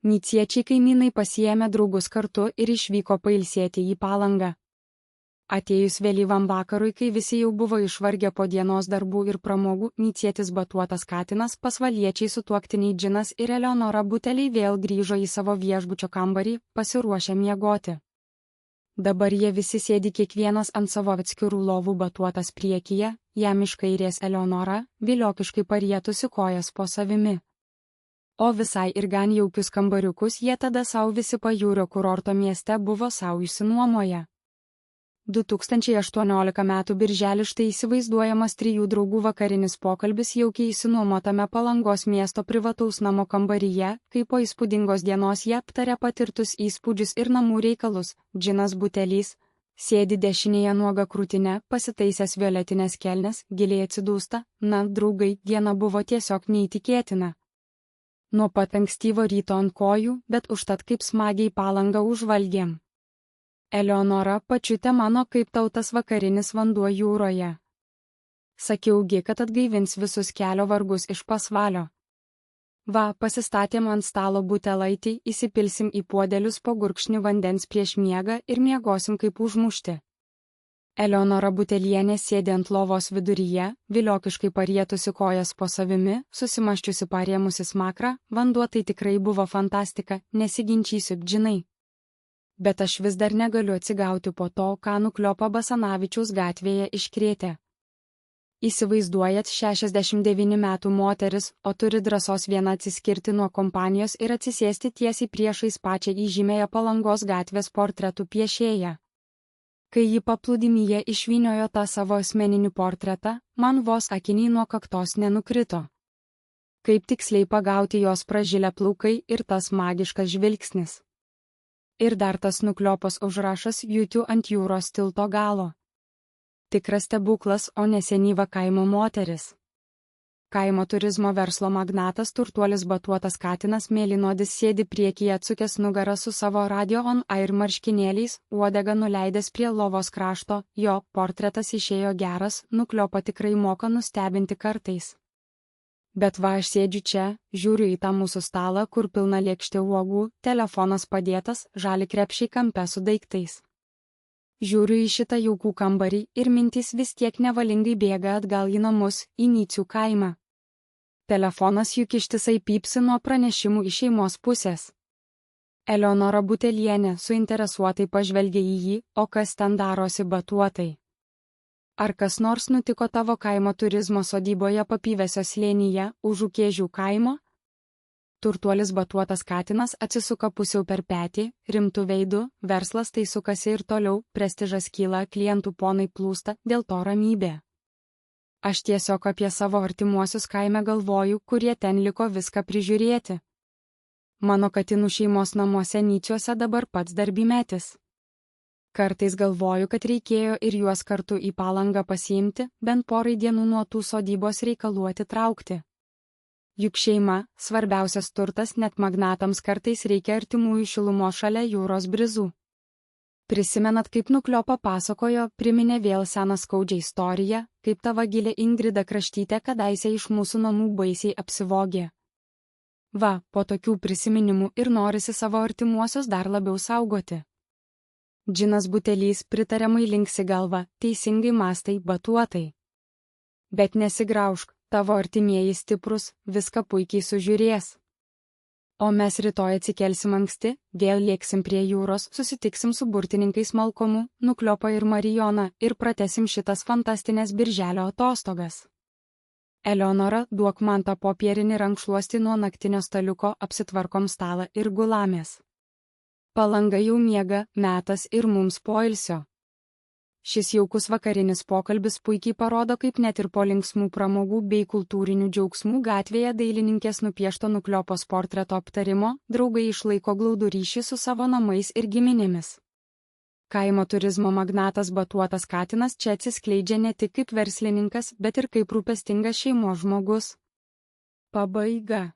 Niciečiai kaimynai pasiėmė draugus kartu ir išvyko pailsėti į Palangą. Atėjus vėlyvam vakarui, kai visi jau buvo išvargę po dienos darbų ir pramogų, nicietis Batuotas katinas, pasvaliečiai sutuoktiniai Džinas ir Eleonora Buteliai vėl grįžo į savo viešbučio kambarį, pasiruošę miegoti. Dabar jie visi sėdi kiekvienas ant savo atskirų lovų, Batuotas priekyje, jam iš kairės Eleonora, viliokiškai parietusi kojas po savimi. O visai ir gan jaukius kambariukus jie tada savo visi pajūrio kurorto mieste buvo savo išsinuomoję. 2018 m. birželį štai įsivaizduojamas trijų draugų vakarinis pokalbis jaukiai įsinuomotame Palangos miesto privataus namo kambaryje, kai po įspūdingos dienos jie aptarė patirtus įspūdžius ir namų reikalus. Džinas Butelys sėdi dešinėje nuoga krūtinė, pasitaisęs violetinės kelnes, giliai atsidūsta. Na, draugai, diena buvo tiesiog neįtikėtina. Nuo pat ankstyvo ryto ant kojų, bet užtat kaip smagiai Palangą užvalgėm. Eleonora, pačiute mano, kaip tau tas vakarinis vanduo jūroje. Sakiaugi, kad atgaivins visus kelio vargus iš pasvalio. Va, pasistatėm ant stalo butelaitį, įsipilsim į puodelius po gurkšnį vandens prieš miegą ir miegosim kaip užmušti. Eleonora Butelienė sėdi ant lovos viduryje, viliokiškai parietusi kojas po savimi, susimaščiusi parėmusi smakrą, vanduo tai tikrai buvo fantastika, nesiginčysiu, Džinai. Bet aš vis dar negaliu atsigauti po to, ką nukliopa Basanavičiaus gatvėje iškrėtė. Įsivaizduojat, 69 metų moteris, o turi drąsos viena atsiskirti nuo kompanijos ir atsisėsti tiesiai priešais pačią įžymėją Palangos gatvės portretų piešėją. Kai ji paplūdimyje išvyniojo tą savo asmeninį portretą, man vos akiniai nuo kaktos nenukrito. Kaip tiksliai pagauti jos pražilę plaukai ir tas magiškas žvilgsnis. Ir dar tas nukliopas užrašas Jūtių ant jūros tilto galo. Tikras stebuklas, o ne senyva kaimo moteris. Kaimo turizmo verslo magnatas turtuolis Batuotas katinas mėlynodis sėdi priekyje atsukęs nugarą su savo radio on air marškinėliais, uodegą nuleidęs prie lovos krašto, jo portretas išėjo geras, nukliopa tikrai moka nustebinti kartais. Bet va, aš sėdžiu čia, žiūriu į tą mūsų stalą, kur pilna lėkštė uogų, telefonas padėtas, žali krepšiai kampe su daiktais. Žiūriu į šitą jaukų kambarį ir mintys vis tiek nevalingai bėga atgal į namus, į Nicių kaimą. Telefonas juk ištisai pypsi nuo pranešimų iš šeimos pusės. Eleonora Butelienė suinteresuotai pažvelgia į jį, o kas ten darosi Batuotai? Ar kas nors nutiko tavo kaimo turizmo sodyboje Papyvesio slėnyje, už Ukėžių kaimo? Turtuolis Batuotas katinas atsisuka pusiau per petį, rimtų veidų, verslas tai sukasi ir toliau, prestižas kyla, klientų ponai plūsta, dėl to ramybė. Aš tiesiog apie savo artimuosius kaime galvoju, kurie ten liko viską prižiūrėti. Mano katinų šeimos namuose Nyčiuose dabar pats darbymetis. Kartais galvoju, kad reikėjo ir juos kartu į Palangą pasiimti, bent porai dienų nuo tų sodybos reikalų atitraukti. Juk šeima, svarbiausias turtas, net magnatams kartais reikia artimųjų šilumos šalia jūros brizų. Prisimenat, kaip nukliopa pasakojo, priminė vėl seną skaudžią istoriją, kaip ta vagilė Ingrida Kraštytė kadaise iš mūsų namų baisiai apsivogė. Va, po tokių prisiminimų ir norisi savo artimuosius dar labiau saugoti. Džinas Butelys pritariamai linksi galva, teisingai mąstai, Batuotai. Bet nesigraužk, tavo artimieji stiprus, viską puikiai sužiūrės. O mes rytoj atsikelsim anksti, vėl lėksim prie jūros, susitiksim su burtininkais Malkomu, Nukliopa ir Marijona ir pratesim šitas fantastinės birželio atostogas. Eleonora, duok man tą popierinį rankšluostį nuo naktinio staliuko, apsitvarkom stalą ir gulamės. Palanga jau miega, metas ir mums poilsio. Šis jaukus vakarinis pokalbis puikiai parodo, kaip net ir po linksmų pramogų bei kultūrinių džiaugsmų gatvėje dailininkės nupiešto Nukliopos portreto aptarimo, draugai išlaiko glaudų ryšį su savo namais ir giminėmis. Kaimo turizmo magnatas Batuotas katinas čia atsiskleidžia ne tik kaip verslininkas, bet ir kaip rūpestingas šeimos žmogus. Pabaiga.